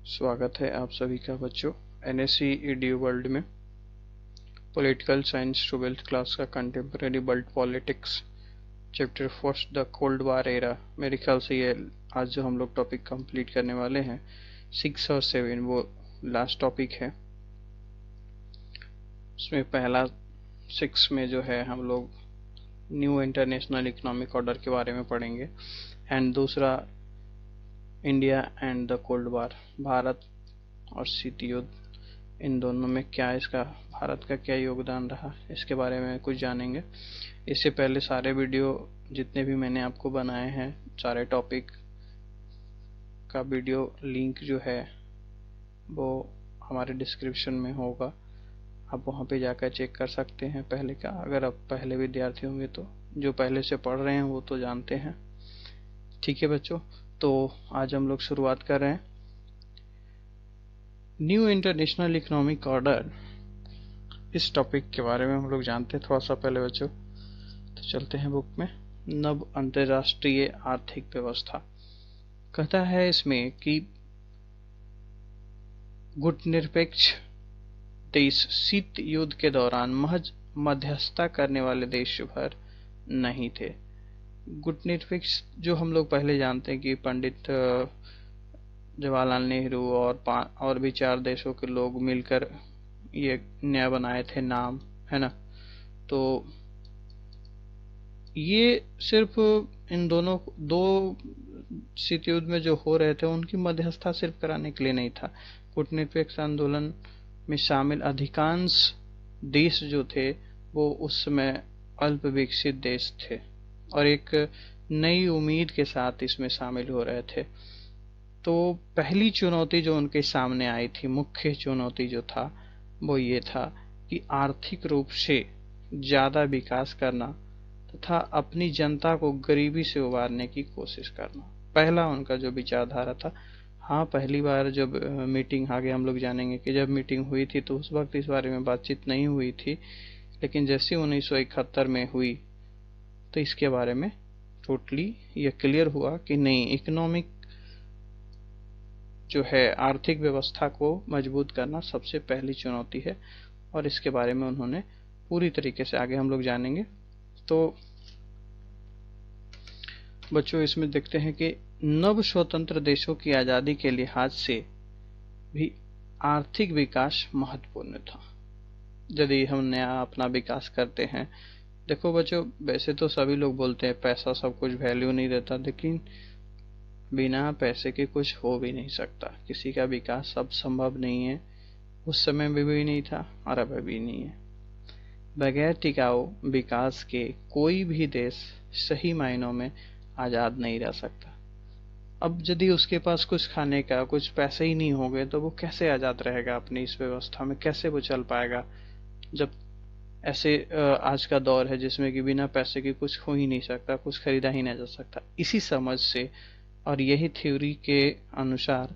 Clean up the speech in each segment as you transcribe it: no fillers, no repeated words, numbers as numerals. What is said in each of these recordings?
स्वागत है आप सभी का बच्चों एनएससी ईडीयू वर्ल्ड में पॉलिटिकल साइंस 12th क्लास का contemporary world politics chapter first the cold war era. मेरे ख्याल से ये आज जो हम लोग टॉपिक कंप्लीट करने वाले हैं 6 और 7 वो लास्ट टॉपिक है। उसमें पहला 6 में जो है हम लोग न्यू इंटरनेशनल इकोनॉमिक ऑर्डर के बारे में पढ़ेंगे एंड दूसरा India and the cold war, Bharat और शीत युद्ध, इन दोनों में क्या इसका भारत का क्या योगदान रहा इसके बारे में कुछ जानेंगे। इससे पहले सारे वीडियो जितने भी मैंने आपको बनाए हैं सारे टॉपिक का वीडियो लिंक जो है वो हमारे डिस्क्रिप्शन में होगा, आप वहाँ पे जाकर चेक कर सकते हैं पहले का। अगर आप पहले विद्यार्थी होंगे तो जो पहले से पढ़ रहे हैं वो तो जानते हैं। ठीक है बच्चों, तो आज हम लोग शुरुआत कर रहे हैं न्यू इंटरनेशनल इकोनॉमिक ऑर्डर। इस टॉपिक के बारे में हम लोग जानते हैं थोड़ा सा पहले बच्चों, तो चलते हैं बुक में। नव अंतरराष्ट्रीय आर्थिक व्यवस्था कहता है इसमें कि गुटनिरपेक्ष देश शीत युद्ध के दौरान महज मध्यस्थता करने वाले देश भर नहीं थे। गुटनिरपेक्ष जो हम लोग पहले जानते हैं कि पंडित जवाहरलाल नेहरू और भी 4 देशों के लोग मिलकर ये नया बनाए थे नाम, है ना। तो ये सिर्फ इन दोनों दो शीत युद्ध में जो हो रहे थे उनकी मध्यस्थता सिर्फ कराने के लिए नहीं था। कूटनीतिक आंदोलन में शामिल अधिकांश देश जो थे वो उस समय अल्प विकसित देश थे और एक नई उम्मीद के साथ इसमें शामिल हो रहे थे। तो पहली चुनौती जो उनके सामने आई थी, मुख्य चुनौती जो था वो ये था कि आर्थिक रूप से ज्यादा विकास करना तथा अपनी जनता को गरीबी से उबारने की कोशिश करना, पहला उनका जो विचारधारा था। हाँ, पहली बार जब मीटिंग, आगे हम लोग जानेंगे कि जब मीटिंग हुई थी तो उस वक्त इस बारे में बातचीत नहीं हुई थी, लेकिन जैसे 1971 में हुई तो इसके बारे में टोटली ये क्लियर हुआ कि नहीं, इकोनॉमिक जो है आर्थिक व्यवस्था को मजबूत करना सबसे पहली चुनौती है और इसके बारे में उन्होंने पूरी तरीके से, आगे हम लोग जानेंगे। तो बच्चों इसमें देखते हैं कि नव स्वतंत्र देशों की आजादी के लिहाज से भी आर्थिक विकास महत्वपूर्ण था। यदि हम नया अपना विकास करते हैं, देखो बच्चों वैसे तो सभी लोग बोलते हैं पैसा सब कुछ वैल्यू नहीं देता, लेकिन बिना पैसे के कुछ हो भी नहीं सकता। किसी का विकास अब संभव नहीं है, उस समय में भी नहीं था और अब भी नहीं है। बगैर टिकाऊ विकास के कोई भी देश सही मायनों में आजाद नहीं रह सकता। अब यदि उसके पास कुछ खाने का कुछ पैसे ही नहीं होंगे तो वो कैसे आजाद रहेगा अपनी इस व्यवस्था में, कैसे वो चल पाएगा जब ऐसे आज का दौर है जिसमें कि बिना पैसे के कुछ हो ही नहीं सकता, कुछ खरीदा ही नहीं जा सकता। इसी समझ से और यही थ्योरी के अनुसार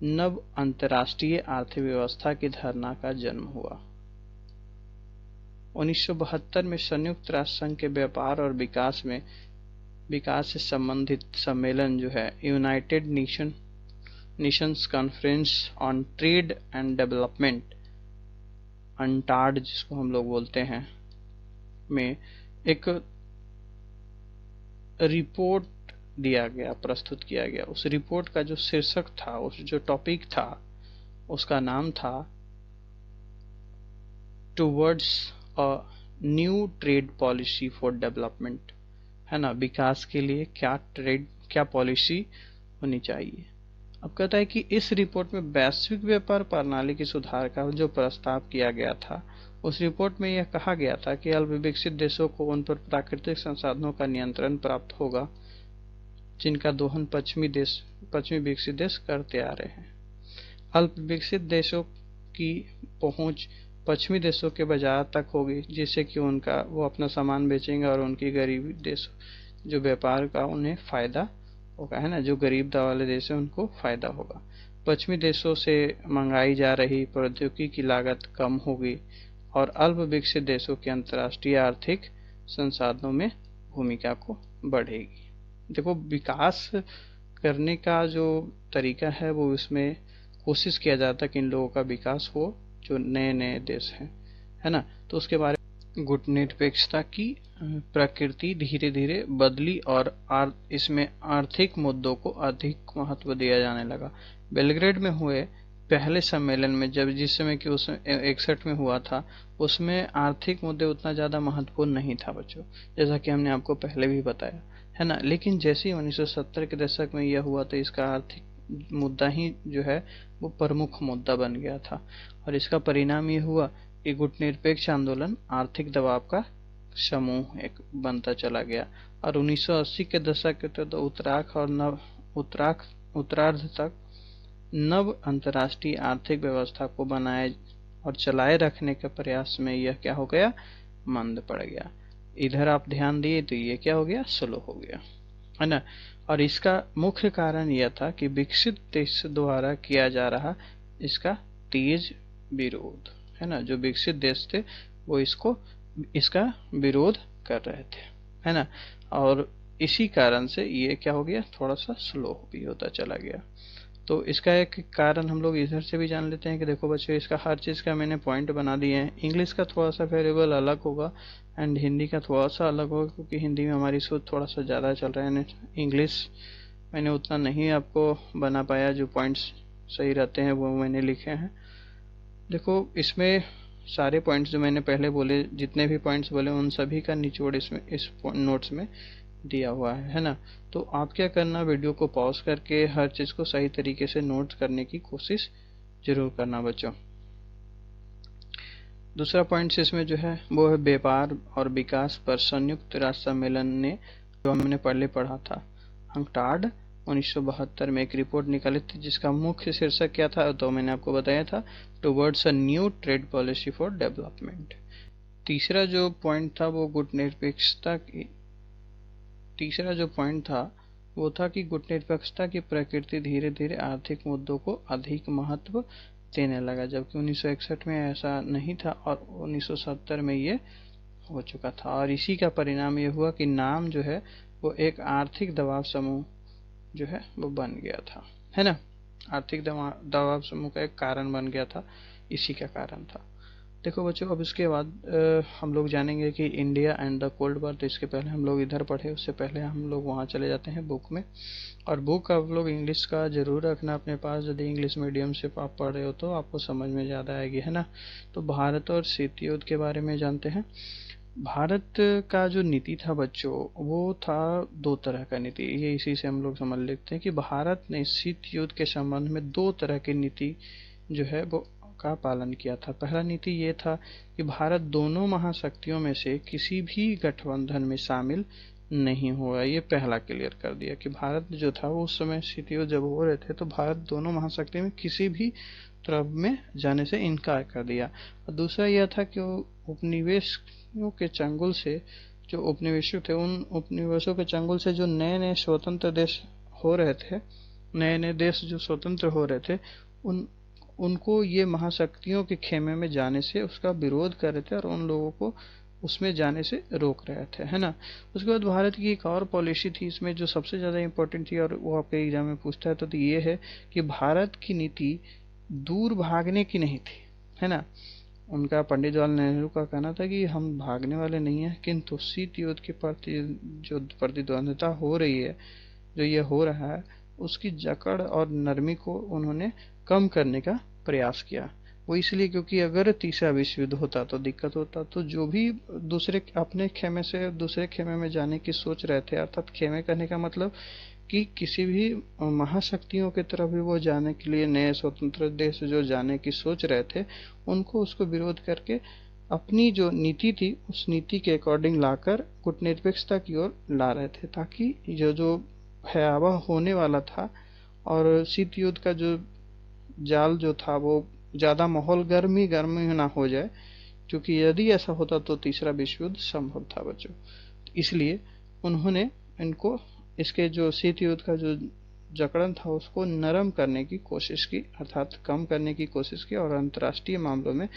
नव अंतरराष्ट्रीय आर्थिक व्यवस्था की धारणा का जन्म हुआ। 1972 में संयुक्त राष्ट्र संघ के व्यापार और विकास से संबंधित सम्मेलन जो है United Nations Conference on Trade and Development, UNCTAD जिसको हम लोग बोलते हैं, में एक रिपोर्ट दिया गया, प्रस्तुत किया गया। उस रिपोर्ट का जो शीर्षक था, उस जो टॉपिक था, उसका नाम था towards a new trade policy for development, है ना। विकास के लिए क्या पॉलिसी होनी चाहिए। अब कहता है कि इस रिपोर्ट में वैश्विक व्यापार प्रणाली के सुधार का जो प्रस्ताव किया गया था, उस रिपोर्ट में यह कहा गया था कि अल्प विकसित देशों को उन पर प्राकृतिक संसाधनों का नियंत्रण प्राप्त होगा जिनका दोहन पश्चिमी विकसित देश करते आ रहे हैं। अल्प विकसित देशों की पहुंच पश्चिमी देशों के बाजार तक होगी, जिससे कि वो अपना सामान बेचेंगे और उनकी गरीबी देश जो व्यापार का उन्हें फायदा होगा, है ना। जो गरीब वाले देश है उनको फायदा होगा। पश्चिमी देशों से मंगाई जा रही प्रौद्योगिकी की लागत कम होगी और अल्प विकसित देशों के अंतर्राष्ट्रीय आर्थिक संसाधनों में भूमिका को बढ़ेगी। देखो, विकास करने का जो तरीका है वो इसमें कोशिश किया जाता कि इन लोगों का विकास हो, जो नए नए देश हैं, है ना। तो उसके बारे में गुटनिरपेक्षता की प्रकृति धीरे धीरे बदली और इसमें आर्थिक मुद्दों को अधिक महत्व दिया जाने लगा। बेलग्रेड में हुए पहले सम्मेलन में, जब जिस समय कि उसमें 61 में हुआ था, उसमें आर्थिक मुद्दे उतना ज़्यादा महत्वपूर्ण नहीं था बच्चों, जैसा कि हमने आपको पहले भी बताया, है ना। लेकिन जैसे ही 1970 के दशक में यह हुआ तो इसका आर्थिक मुद्दा ही जो है वो प्रमुख मुद्दा बन गया था, और इसका परिणाम ये हुआ कि गुटनिरपेक्ष आंदोलन आर्थिक दबाव का समूह एक बनता चला गया, और 1980 के दशक के तो उत्तरार्ध तक नव अंतर्राष्ट्रीय आर्थिक व्यवस्था को बनाए और चलाए रखने के प्रयास में यह क्या हो गया, मंद पड़ गया। इधर आप ध्यान दिए तो ये क्या हो गया, स्लो हो गया, है ना। और इसका मुख्य कारण यह था कि विकसित देश द्वारा किया जा रहा इसका तेज विरोध, है ना। जो विकसित देश थे वो इसका विरोध कर रहे थे, है ना। और इसी कारण से ये क्या हो गया, थोड़ा सा स्लो भी होता चला गया। तो इसका एक कारण हम लोग इधर से भी जान लेते हैं कि देखो बच्चों, इसका हर चीज़ का मैंने पॉइंट बना दिए हैं। इंग्लिश का थोड़ा सा वेरिएबल अलग होगा एंड हिंदी का थोड़ा सा अलग होगा, क्योंकि हिंदी में हमारी सोच थोड़ा सा ज़्यादा चल रहा है। इंग्लिश मैंने उतना नहीं आपको बना पाया, जो पॉइंट्स सही रहते हैं वो मैंने लिखे हैं। देखो इसमें सारे पॉइंट्स जो मैंने पहले बोले, जितने भी पॉइंट्स बोले उन सभी का निचोड़ इसमें इस नोट्स में दिया हुआ है ना। तो आप क्या करना, वीडियो को पॉज करके हर चीज को सही तरीके से नोट करने की कोशिश जरूर करना बच्चों। दूसरा पॉइंट इसमें जो है वो है व्यापार और विकास पर संयुक्त राष्ट्र सम्मेलन ने, जो हमने पहले पढ़ा था, अंकटाड 1972 में एक रिपोर्ट निकाली थी, जिसका मुख्य शीर्षक क्या था, तो मैंने आपको बताया था, towards a new trade policy for development. तीसरा जो पॉइंट था वो गुटनिरपेक्षता की तीसरा जो पॉइंट था वो था कि गुटनिरपेक्षता की प्रकृति धीरे धीरे आर्थिक मुद्दों को अधिक महत्व देने लगा, जबकि 1961 में ऐसा नहीं था और 1970 में ये हो चुका था। और इसी का परिणाम ये हुआ कि नाम जो है वो एक आर्थिक दबाव समूह जो है वो बन गया था, है ना। आर्थिक दबाव समूह का एक कारण बन गया था, इसी का कारण था। देखो बच्चों, अब इसके बाद हम लोग जानेंगे कि India and the cold war. तो इसके पहले हम लोग इधर पढ़े, उससे पहले हम लोग वहाँ चले जाते हैं बुक में। और बुक आप लोग इंग्लिश का जरूर रखना अपने पास, यदि इंग्लिश मीडियम से आप पढ़ रहे हो तो आपको समझ में ज़्यादा आएगी, है ना। तो भारत और शीत युद्ध के बारे में जानते हैं। भारत का जो नीति था बच्चों, वो था दो तरह का नीति, ये इसी से हम लोग समझ लेते हैं कि भारत ने शीत युद्ध के संबंध में दो तरह की नीति जो है वो का पालन किया था। पहला नीति ये था कि भारत दोनों महाशक्तियों में से किसी भी गठबंधन में शामिल नहीं हुआ। ये पहला क्लियर कर दिया कि भारत जो था वो उस समय शीत युद्ध जब हो रहे थे तो भारत दोनों महाशक्ति में किसी भी तरफ में जाने से इनकार कर दिया। और दूसरा यह था कि उपनिवेशों के चंगुल से, जो उपनिवेश थे, उन उपनिवेशों के चंगुल से जो नए नए स्वतंत्र देश हो रहे थे, नए नए देश जो स्वतंत्र हो रहे थे, उनको ये महाशक्तियों के खेमे में जाने से उसका विरोध कर रहे थे और उन लोगों को उसमें जाने से रोक रहे थे, है ना। उसके बाद भारत की एक और पॉलिसी थी इसमें जो सबसे ज़्यादा इम्पोर्टेंट थी, और वो आपके एग्जाम में पूछता है, तो ये है कि भारत की नीति दूर भागने की नहीं थी, है ना। उनका पंडित जवाहरलाल नेहरू का कहना था कि हम भागने वाले नहीं हैं, किंतु शीत युद्ध के प्रति जो प्रतिद्वंद्विता हो रही है, जो ये हो रहा है, उसकी जकड़ और नरमी को उन्होंने कम करने का प्रयास किया। वो इसलिए क्योंकि अगर तीसरा विश्व युद्ध होता तो दिक्कत होता, तो जो भी दूसरे अपने खेमे से दूसरे खेमे में जाने की सोच रहे थे, अर्थात खेमे करने का मतलब कि किसी भी महाशक्तियों की तरफ भी वो जाने के लिए, नए स्वतंत्र देश जो जाने की सोच रहे थे, उनको उसको विरोध करके अपनी जो नीति थी उस नीति के अकॉर्डिंग लाकर गुटनिरपेक्षता की ओर ला रहे थे, ताकि जो भयावह होने वाला था और शीत युद्ध का जो जाल जो था वो ज़्यादा माहौल गर्मी ना हो जाए, क्योंकि यदि ऐसा होता तो तीसरा विश्व युद्ध संभव था बच्चों। इसलिए उन्होंने इनको इसके जो शीत युद्ध का जो जकड़न था उसको नरम करने की कोशिश की, अर्थात कम करने की कोशिश की, और अंतर्राष्ट्रीय मामलों में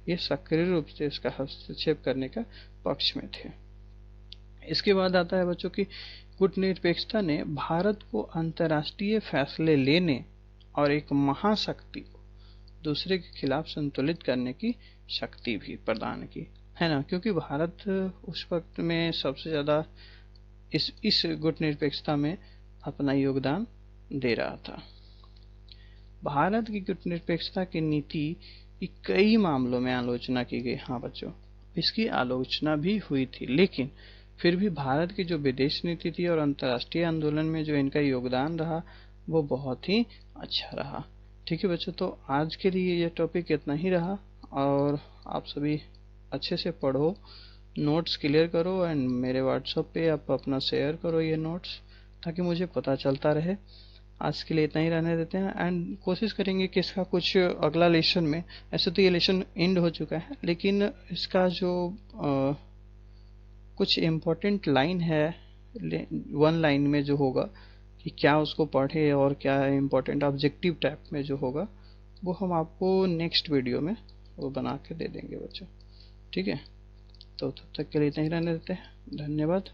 ये सक्रिय रूप से इसका हस्तक्षेप करने का पक्ष में थे। इसके बाद आता है बच्चों की गुटनिरपेक्षता ने भारत को अंतर्राष्ट्रीय फैसले लेने और एक महाशक्ति को दूसरे के खिलाफ संतुलित करने की शक्ति भी प्रदान की, है ना। क्योंकि भारत उस वक्त में सबसे ज़्यादा इस गुटनिरपेक्षता में अपना योगदान दे रहा था। भारत की गुटनिरपेक्षता की नीति की कई मामलों में आलोचना की गई। हाँ बच्चों, इसकी आलोचना भी हुई थी, लेकिन फिर भी भारत की जो विदेश नीति थी और अंतर्राष्ट्रीय आंदोलन में जो इनका योगदान रहा वो बहुत ही अच्छा रहा। ठीक है बच्चों, तो आज के लिए ये टॉपिक इतना ही रहा, और आप सभी अच्छे से पढ़ो, नोट्स क्लियर करो, एंड मेरे व्हाट्सएप पे आप अपना शेयर करो ये नोट्स, ताकि मुझे पता चलता रहे। आज के लिए इतना ही रहने देते हैं, एंड कोशिश करेंगे कि इसका कुछ अगला लेसन में, ऐसे तो ये लेसन एंड हो चुका है, लेकिन इसका जो कुछ इम्पोर्टेंट लाइन है, वन लाइन में जो होगा कि क्या उसको पढ़े और क्या इम्पोर्टेंट ऑब्जेक्टिव टाइप में जो होगा वो हम आपको नेक्स्ट वीडियो में वो बना के दे देंगे बच्चों। ठीक है, तो तब तक के लिए इतना ही रहने देते हैं। धन्यवाद।